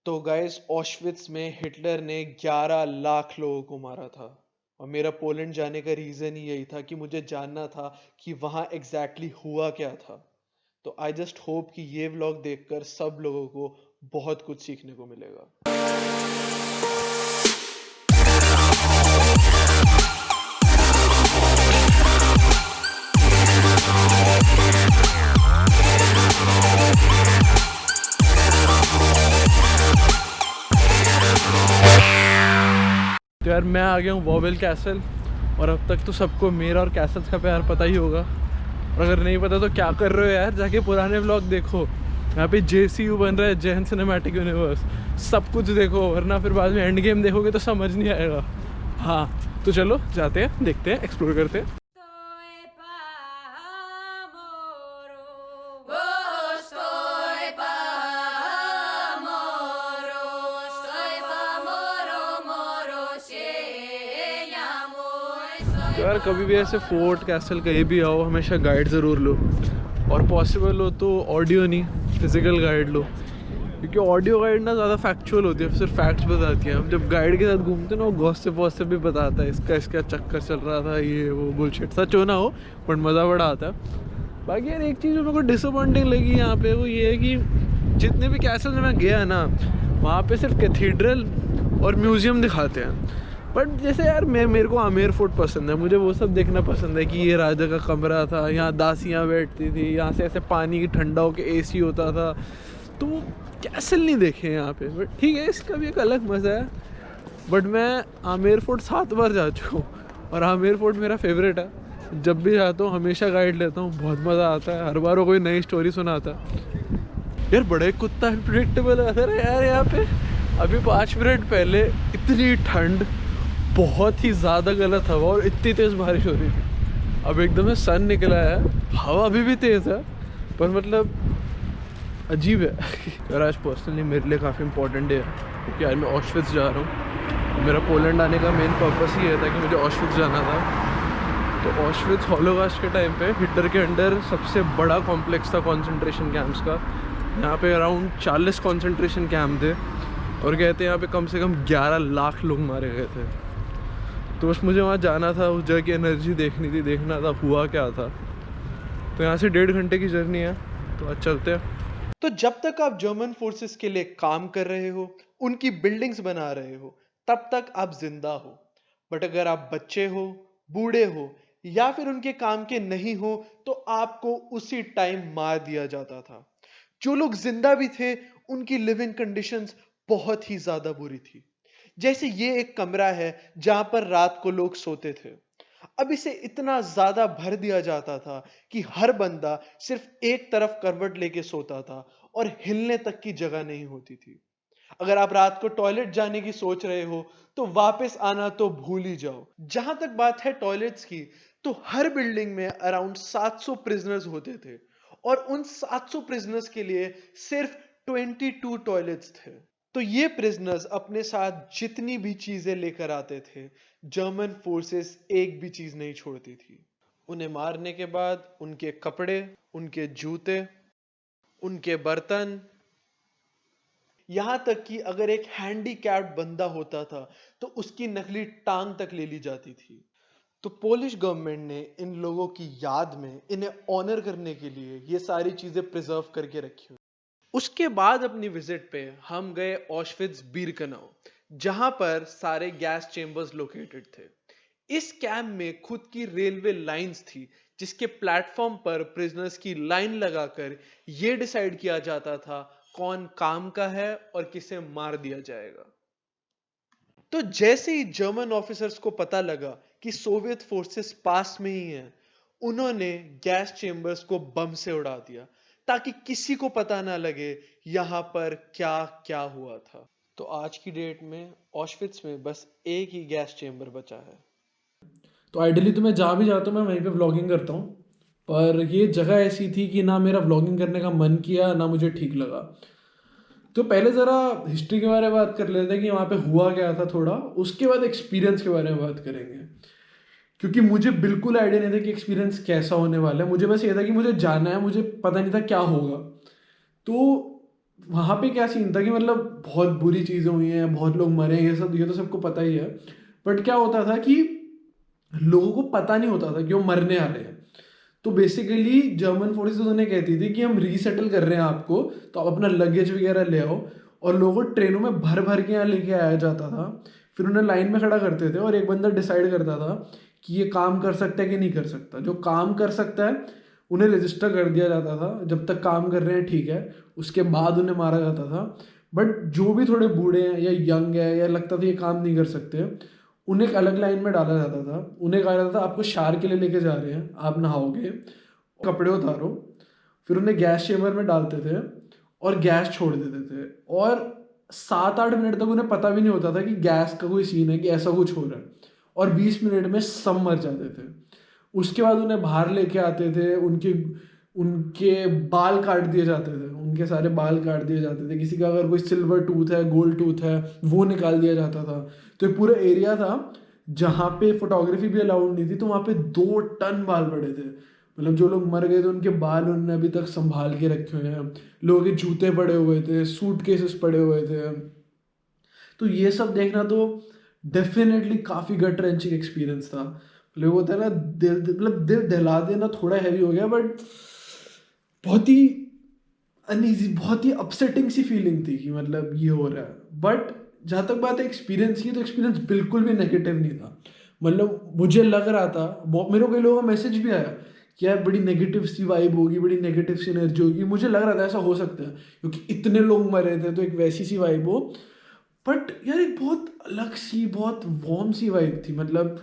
तो guys Auschwitz में Hitler ने 11 लाख लोगों को मारा था। और मेरा पोलैंड जाने का रीज़न ही यही था कि मुझे जानना था कि वहाँ एग्जैक्टली हुआ क्या था। तो आई जस्ट होप कि ये व्लॉग देखकर सब लोगों को बहुत कुछ सीखने को मिलेगा। तो यार मैं आ गया हूँ वॉवेल कैसल, और अब तक तो सबको मेरा और कैसल्स का प्यार पता ही होगा। और अगर नहीं पता तो क्या कर रहे हो यार, जाके पुराने व्लॉग देखो। यहाँ पे JCU बन रहा है, जैन सिनेमैटिक यूनिवर्स, सब कुछ देखो, वरना फिर बाद में एंड गेम देखोगे तो समझ नहीं आएगा। हाँ तो चलो जाते हैं, देखते हैं, एक्सप्लोर करते हैं। तो यार कभी भी ऐसे फोर्ट कैसल कहीं भी आओ, हमेशा गाइड ज़रूर लो, और पॉसिबल हो तो ऑडियो नहीं फिजिकल गाइड लो, क्योंकि ऑडियो गाइड ना ज़्यादा फैक्चुअल होती है, सिर्फ फैक्ट्स बताती है। हम जब गाइड के साथ घूमते हैं ना, वो गॉसिप भी बताता है, इसका चक्कर चल रहा था, ये वो बुलशिट, सच हो ना हो बट मज़ा बड़ा आता है। बाकी यार एक चीज़ जो मेरे को डिसअपॉइंटिंग लगी यहाँ पे, वो ये है कि जितने भी कैसल में मैं गया ना, वहाँ पे सिर्फ कैथीड्रल और म्यूज़ियम दिखाते हैं। बट जैसे यार मेरे को आमेर फोर्ट पसंद है, मुझे वो सब देखना पसंद है कि ये राजा का कमरा था, यहाँ दासियाँ बैठती थी, यहाँ से ऐसे पानी की ठंडा होकर AC होता था। तो कैसल नहीं देखे यहाँ पे, बट ठीक है, इसका भी एक अलग मज़ा है। बट मैं आमेर फोर्ट 7 बार जा चुका हूँ, और आमेर फोर्ट मेरा फेवरेट है। जब भी जाता हूँ हमेशा गाइड लेता हूँ, बहुत मज़ा आता है, हर बार वो कोई नई स्टोरी सुनाता है। यार बड़े कुत्ता अनप्रिडिक्टेबल वेदर है यार यहाँ पे। अभी 5 मिनट पहले इतनी ठंड, बहुत ही ज़्यादा गलत हवा और इतनी तेज़ बारिश हो रही थी। अब एकदम से सन निकला है, हवा अभी भी तेज़ है, पर मतलब अजीब है। यार आज पर्सनली मेरे लिए काफ़ी इंपॉर्टेंट डे है, क्योंकि आज मैं ऑशविट्स जा रहा हूँ। मेरा पोलैंड आने का मेन पर्पस ही है था कि मुझे ऑशविट्स जाना था। तो ऑशविट्स हॉलोकास्ट के टाइम पे हिटलर के अंडर सबसे बड़ा कॉम्प्लेक्स था कॉन्सेंट्रेशन कैंप्स का। यहाँ पे अराउंड 40 कॉन्सेंट्रेशन कैंप थे, और कहते हैं यहाँ पे कम से कम 11 लाख लोग मारे गए थे। तो बस मुझे वहाँ जाना था, उस जगह की एनर्जी देखनी थी, देखना था हुआ क्या था। तो यहाँ से 1.5 घंटे की जर्नी है, तो आज चलते हैं। तो जब तक आप जर्मन फोर्सेस के लिए काम कर रहे हो, उनकी बिल्डिंग्स बना रहे हो, तब तक आप जिंदा हो। बट अगर आप बच्चे हो, बूढ़े हो, या फिर उनके काम के नहीं हो, तो आपको उसी टाइम मार दिया जाता था। जो लोग जिंदा भी थे, उनकी लिविंग कंडीशंस बहुत ही ज्यादा बुरी थी। जैसे ये एक कमरा है जहां पर रात को लोग सोते थे। अब इसे इतना ज्यादा भर दिया जाता था कि हर बंदा सिर्फ एक तरफ करवट लेके सोता था, और हिलने तक की जगह नहीं होती थी। अगर आप रात को टॉयलेट जाने की सोच रहे हो, तो वापस आना तो भूल ही जाओ। जहां तक बात है टॉयलेट्स की, तो हर बिल्डिंग में अराउंड 700 प्रिजनर्स होते थे, और उन 700 प्रिजनर्स के लिए सिर्फ 22 टॉयलेट्स थे। तो ये प्रिजनर्स अपने साथ जितनी भी चीजें लेकर आते थे, जर्मन फोर्सेस एक भी चीज नहीं छोड़ती थी। उन्हें मारने के बाद उनके कपड़े, उनके जूते, उनके बर्तन, यहां तक कि अगर एक हैंडीकैप्ड बंदा होता था तो उसकी नकली टांग तक ले ली जाती थी। तो पोलिश गवर्नमेंट ने इन लोगों की याद में, इन्हें ऑनर करने के लिए ये सारी चीजें प्रिजर्व करके रखी हुई। उसके बाद अपनी विजिट पे हम गए ऑशविट्ज बिरकेनौ, जहां पर सारे गैस चेंबर्स लोकेटेड थे। इस कैंप में खुद की रेलवे लाइंस थी, जिसके प्लेटफॉर्म पर प्रिजनर्स की लाइन लगाकर यह डिसाइड किया जाता था कौन काम का है और किसे मार दिया जाएगा। तो जैसे ही जर्मन ऑफिसर्स को पता लगा कि सोवियत फोर्सेस पास में ही हैं, उन्होंने गैस चेंबर्स को बम से उड़ा दिया, ताकि किसी को पता ना लगे यहां पर क्या क्या हुआ था। तो आज की डेट में ऑशविट्ज में बस एक ही गैस चेंबर बचा है। तो आइडियली तो मैं जहाँ भी जाता हूँ मैं वहीं पे व्लॉगिंग करता हूँ, पर ये जगह ऐसी थी कि ना मेरा व्लॉगिंग करने का मन किया ना मुझे ठीक लगा। तो पहले ज़रा हिस्ट्री के बारे में बात कर लेते हैं कि वहाँ पे हुआ क्या था थोड़ा, उसके बाद एक्सपीरियंस के बारे में बात करेंगे। क्योंकि मुझे बिल्कुल आइडिया नहीं था कि एक्सपीरियंस कैसा होने वाला है, मुझे बस ये था कि मुझे जाना है, मुझे पता नहीं था क्या होगा। तो वहाँ पे क्या सीन था कि मतलब बहुत बुरी चीज़ें हुई हैं, बहुत लोग मरे हैं, ये तो सबको पता ही है। बट क्या होता था कि लोगों को पता नहीं होता था कि वो मरने आ रहे हैं। तो बेसिकली जर्मन फोर्सेस उन्हें कहती थी कि हम रीसेटल कर रहे हैं आपको, तो आप अपना लगेज वगैरह ले आओ। और लोगों को ट्रेनों में भर भर के यहाँ लेके आया जाता था। फिर उन्हें लाइन में खड़ा करते थे और एक बंदा डिसाइड करता था कि ये काम कर सकता है कि नहीं कर सकता। जो काम कर सकता है उन्हें रजिस्टर कर दिया जाता था, जब तक काम कर रहे हैं ठीक है, उसके बाद उन्हें मारा जाता था। बट जो भी थोड़े बूढ़े हैं या यंग है या लगता था ये काम नहीं कर सकते, उन्हें एक अलग लाइन में डाला जाता था। उन्हें कहा जाता था आपको शार के लिए लेके जा रहे हैं, आप नहाओगे, कपड़े उतारो। फिर उन्हें गैस चेम्बर में डालते थे और गैस छोड़ देते थे। और 7-8 मिनट तक उन्हें पता भी नहीं होता था कि गैस का कोई सीन है, कि ऐसा कुछ हो रहा है। और 20 मिनट में सब मर जाते थे। उसके बाद उन्हें बाहर लेके आते थे, उनके उनके बाल काट दिए जाते थे, उनके सारे बाल काट दिए जाते थे। किसी का अगर कोई सिल्वर टूथ है, गोल्ड टूथ है, वो निकाल दिया जाता था। तो एक पूरा एरिया था जहाँ पे फोटोग्राफी भी अलाउड नहीं थी, तो वहाँ पे 2 टन बाल पड़े थे। मतलब जो लोग मर गए थे उनके बाल उन्होंने अभी तक संभाल के रखे हुए हैं। लोगों के जूते पड़े हुए थे, सूट केसेस पड़े हुए थे। तो ये सब देखना तो डेफिनेटली काफ़ी गट रेंचिंग एक्सपीरियंस था। मतलब वो होता है ना, दिल दहला देना थोड़ा हैवी हो गया, बट बहुत ही अनईजी, बहुत ही अपसेटिंग सी फीलिंग थी कि मतलब ये हो रहा है। बट जहाँ तक बात है एक्सपीरियंस की, तो एक्सपीरियंस बिल्कुल भी नेगेटिव नहीं था। मतलब मुझे लग रहा था, मेरे को कई लोगों का मैसेज भी आया कि यार बड़ी नेगेटिव सी वाइब होगी, बड़ी नेगेटिव सी एनर्जी होगी। मुझे लग रहा था ऐसा हो सकता है क्योंकि इतने लोग मरे थे, तो एक वैसी सी वाइब हो। बट यार एक बहुत अलग सी, बहुत वार्म सी वाइब थी। मतलब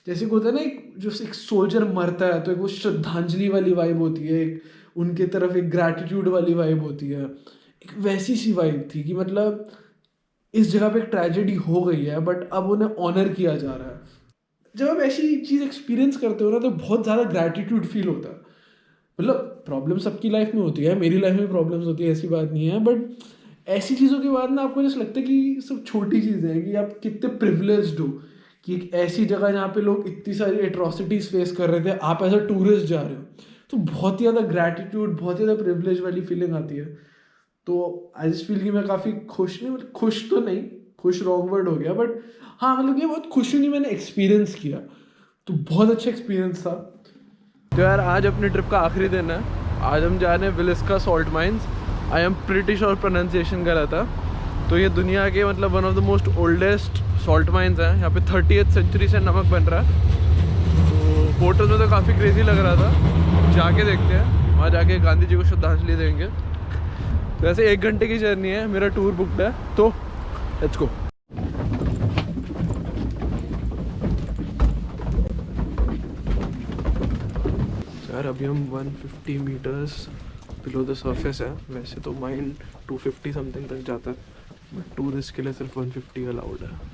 जैसे कि होता है ना, एक सोल्जर मरता है तो एक वो श्रद्धांजलि वाली वाइब होती है, एक उनके तरफ एक ग्रैटिट्यूड वाली वाइब होती है। एक वैसी सी वाइब थी कि मतलब इस जगह पे एक ट्रेजेडी हो गई है, बट अब उन्हें ऑनर किया जा रहा है। जब आप ऐसी चीज़ एक्सपीरियंस करते हो ना, तो बहुत ज़्यादा ग्रैटिट्यूड फील होता है। मतलब प्रॉब्लम सबकी लाइफ में होती है, मेरी लाइफ में प्रॉब्लम्स होती है, ऐसी बात नहीं है। बट ऐसी चीज़ों के बाद ना आपको जैसे लगता है कि सब छोटी चीज़ें हैं, कि आप कितने प्रिविलेज्ड हो कि एक ऐसी जगह जहाँ पे लोग इतनी सारी एट्रॉसिटीज़ फेस कर रहे थे, आप एज अ टूरिस्ट जा रहे हो। तो बहुत ही ज़्यादा ग्रैटिट्यूड, बहुत ही ज़्यादा प्रिविलेज वाली फीलिंग आती है। तो आई जस्ट फील कि मैं काफ़ी खुश, नहीं मतलब खुश तो नहीं, खुश रॉन्ग वर्ड हो गया, बट हाँ मतलब ये बहुत खुश हूँ कि मैंने एक्सपीरियंस किया। तो बहुत अच्छा एक्सपीरियंस था। तो यार आज अपनी ट्रिप का आखिरी दिन है। आज हम जा रहे हैं Wieliczka salt mines. I am pretty sure pronunciation गलत था। तो ये दुनिया के मतलब one of the most oldest salt mines हैं। यहाँ पे 30th सेंचुरी से नमक बन रहा है। तो फोटोज में तो काफ़ी क्रेजी लग रहा था। जाके देखते हैं, वहाँ जाके गांधी जी को श्रद्धांजलि देंगे। तो ऐसे 1 घंटे की जर्नी है, मेरा टूर बुकड है, तो लेट्स गो। यार अभी हम 150 मीटर्स बिलो द सरफेस है। वैसे तो माइन 250 समथिंग तक जाता है, बट टूरिस्ट के लिए सिर्फ 150 अलाउड है।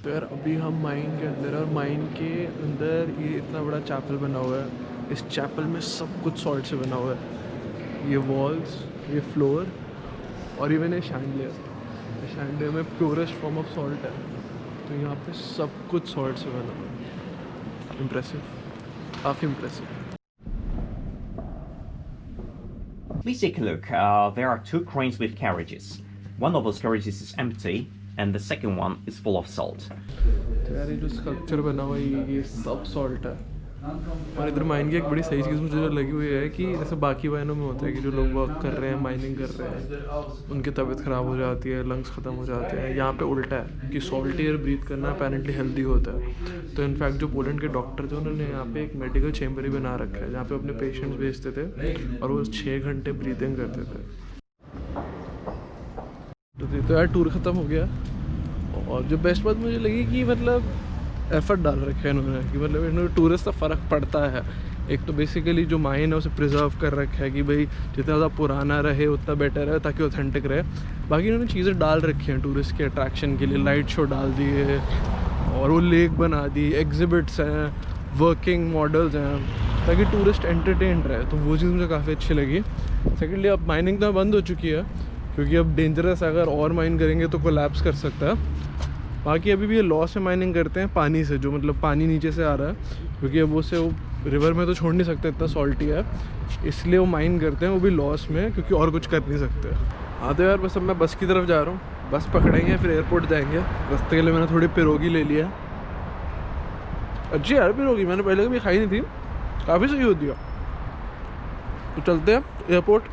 तो यार अभी हम माइन के अंदर, और माइन के अंदर ये इतना बड़ा चैपल बना हुआ है। इस चैपल में सब कुछ सॉल्ट से बना हुआ है। ये वॉल्स, ये फ्लोर और इवन ये शैंडलियर में प्योरेस्ट फॉर्म ऑफ सॉल्ट है। तो यहाँ पे सब कुछ सॉल्ट से बना हुआ है। इम्प्रेसिव, काफ़ी impressive. Please take a look. There are 2 cranes with carriages. One of those carriages is empty, and the second one is full of salt. तो यार ये जो स्कल्पचर बना हुआ है, ये सब सॉल्ट है। और इधर माइन की एक बड़ी सही चीज़ मुझे जो लगी हुई है कि जैसे बाकी माइनों में होता है कि जो लोग वर्क कर रहे हैं, माइनिंग कर रहे हैं, उनकी तबीयत ख़राब हो जाती है, लंग्स ख़त्म हो जाते हैं। यहाँ पे उल्टा है कि सॉल्ट एयर ब्रीथ करना अपेरेंटली हेल्दी होता है। तो इनफैक्ट जो पोलैंड के डॉक्टर थे, उन्होंने यहाँ पे एक मेडिकल चेम्बर ही बना रखा है जहाँ पे अपने पेशेंट्स भेजते थे और वो 6 घंटे ब्रीथिंग करते थे। तो यार टूर ख़त्म हो गया। और जो बेस्ट बात मुझे लगी कि मतलब एफर्ट डाल रखे हैं इन्होंने, कि मतलब इन्होंने टूरिस्ट का फ़र्क पड़ता है। एक तो बेसिकली जो माइन है उसे प्रिजर्व कर रखा है कि भाई जितना ज़्यादा पुराना रहे उतना बेटर है, ताकि ऑथेंटिक रहे। बाकी इन्होंने चीज़ें डाल रखी हैं टूरिस्ट के अट्रैक्शन के लिए। लाइट शो डाल दिए और वो लेक बना दी, एग्जिबिट्स हैं, वर्किंग मॉडल्स हैं, ताकि टूरिस्ट एंटरटेन्ड रहे। तो वो चीज़ मुझे काफ़ी अच्छी लगी। सेकेंडली अब माइनिंग तो बंद हो चुकी है क्योंकि अब डेंजरस है, अगर और माइन करेंगे तो कोलैप्स कर सकता है। बाकी अभी भी ये लॉस से माइनिंग करते हैं पानी से, जो मतलब पानी नीचे से आ रहा है, क्योंकि अब उसे वो रिवर में तो छोड़ नहीं सकते, इतना सॉल्टी है, इसलिए वो माइन करते हैं, वो भी लॉस में, क्योंकि और कुछ कर नहीं सकते। हाँ तो यार बस अब मैं बस की तरफ जा रहा हूँ, बस पकड़ेंगे फिर एयरपोर्ट जाएंगे। रास्ते के लिए मैंने थोड़ी पिरोगी ले लिया, अच्छी यार पिरोगी, मैंने पहले कभी खाई नहीं थी, काफ़ी सही होती है। तो चलते हैं एयरपोर्ट।